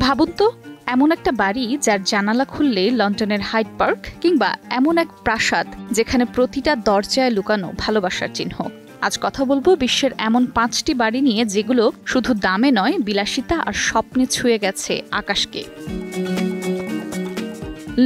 ভাবুন তো, এমন একটা বাড়ি যার জানালা খুললে লন্ডনের হাইড পার্ক, কিংবা এমন এক প্রাসাদ যেখানে প্রতিটা দরজায় লুকানো ভালোবাসার চিহ্ন। আজ কথা বলবো বিশ্বের এমন 5টি বাড়ি নিয়ে যেগুলো শুধু দামে নয়, বিলাসিতা আর স্বপ্নে ছুঁয়ে গেছে আকাশকে।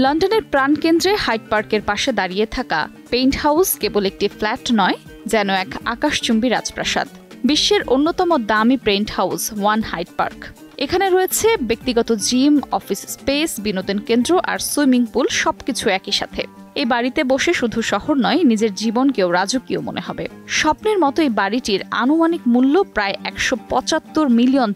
লন্ডনের প্রাণকেন্দ্রে হাইড পার্কের পাশে দাঁড়িয়ে থাকা পেইন্ট হাউস কেবল একটি ফ্ল্যাট নয়, যেন এক আকাশচুম্বী রাজপ্রাসাদ। বিশ্বের অন্যতম দামি paint house one Hyde Park. এখানে রয়েছে ব্যক্তিগত জিম, অফিস স্পেস, বিনোদন কেন্দ্র আর সুইমিং পুল, সবকিছু একই সাথে। এই বাড়িতে বসে শুধু শহর নয়, নিজের জীবনকেও রাজকীয় মনে হবে। স্বপ্নের মতো এই বাড়িটির আনুমানিক মূল্য প্রায় $175 মিলিয়ন।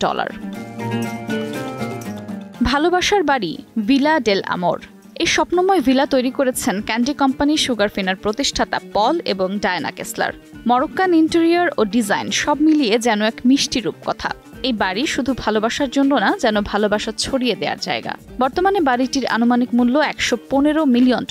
ভালোবাসার বাড়ি ভিলা ডেল আমোর। এই স্বপ্নময় ভিলা তৈরি করেছেন ক্যান্ডি কোম্পানি সুগারফিনার প্রতিষ্ঠাতা পল এবং ডায়ানা কেসলার। মরক্কান ইন্টেরিয়র ও ডিজাইন সব মিলিয়ে যেন এক মিষ্টি রূপকথা। এই বাড়ি শুধু ভালোবাসার জন্য না, যেন ভালোবাসা ছড়িয়ে দেওয়ার জায়গা। বর্তমানে বাড়িটির আনুমানিক মূল্য $115 মিলিয়ন।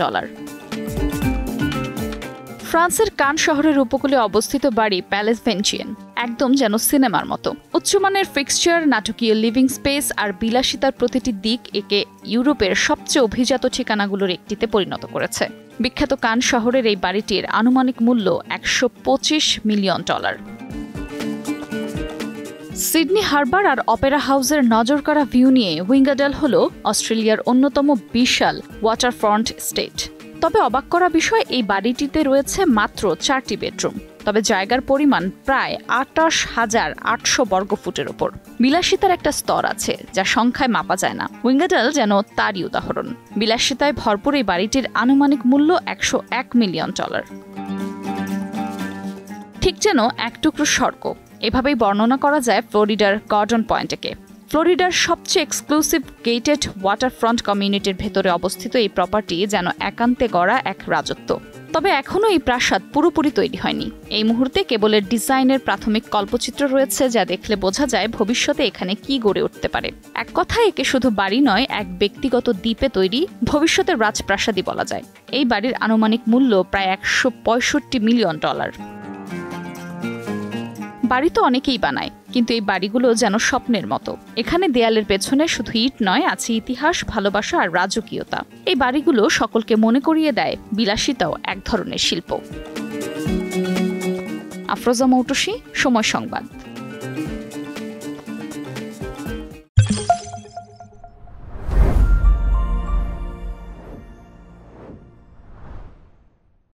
ফ্রান্সের কান শহরের উপকূলে অবস্থিত বাড়ি প্যালেস ভেনচিয়ান একদম যেন সিনেমার মতো। উচ্চমানের ফিক্সচার, নাটকীয় লিভিং স্পেস আর বিলাসিতার প্রতিটি দিক একে ইউরোপের সবচেয়ে অভিজাত ঠিকানাগুলোর একটিতে পরিণত করেছে। বিখ্যাত কান শহরের এই বাড়িটির আনুমানিক মূল্য $125 মিলিয়ন। সিডনি হারবার আর অপেরা হাউসের নজরকাড়া ভিউ নিয়ে উইম্বলডন হল অস্ট্রেলিয়ার অন্যতম বিশাল ওয়াটারফ্রন্ট স্টেট। তবে অবাক করা বিষয়, এই বাড়িটিতে রয়েছে মাত্র 4টি বেডরুম, তবে জায়গার পরিমাণ প্রায় 28,800 বর্গফুটের ওপর। বিলাসিতার একটা স্তর আছে যা সংখ্যায় মাপা যায় না। উইম্বলডন যেন তারই উদাহরণ। বিলাসিতায় ভরপুর এই বাড়িটির আনুমানিক মূল্য $101 মিলিয়ন। ঠিক যেন এক টুকরো স্বর্গ, এভাবেই বর্ণনা করা যায় ফ্লোরিডার গর্ডন পয়েন্টকে। ফ্লোরিডার সবচেয়ে এক্সক্লুসিভ গেটেড ওয়াটারফ্রন্ট কমিউনিটির ভেতরে অবস্থিত এই প্রপার্টি যেন একান্তে গড়া এক রাজত্ব। তবে এখনও এই প্রাসাদ পুরোপুরি তৈরি হয়নি। এই মুহূর্তে কেবল এর ডিজাইনের প্রাথমিক কল্পচিত্র রয়েছে, যা দেখলে বোঝা যায় ভবিষ্যতে এখানে কি গড়ে উঠতে পারে। এক কথায় একে শুধু বাড়ি নয়, এক ব্যক্তিগত দ্বীপে তৈরি ভবিষ্যতের রাজপ্রাসাদই বলা যায়। এই বাড়ির আনুমানিক মূল্য প্রায় $165 মিলিয়ন। বাড়ি তো অনেকেই বানায়, কিন্তু এই বাড়িগুলো যেন স্বপ্নের মতো। এখানে দেয়ালের পেছনে শুধু ইট নয়, আছে ইতিহাস, ভালোবাসা আর রাজকীয়তা। এই বাড়িগুলো সকলকে মনে করিয়ে দেয় বিলাসিতাও এক ধরনের শিল্প। আফরোজা মৌটুসী, সময় সংবাদ।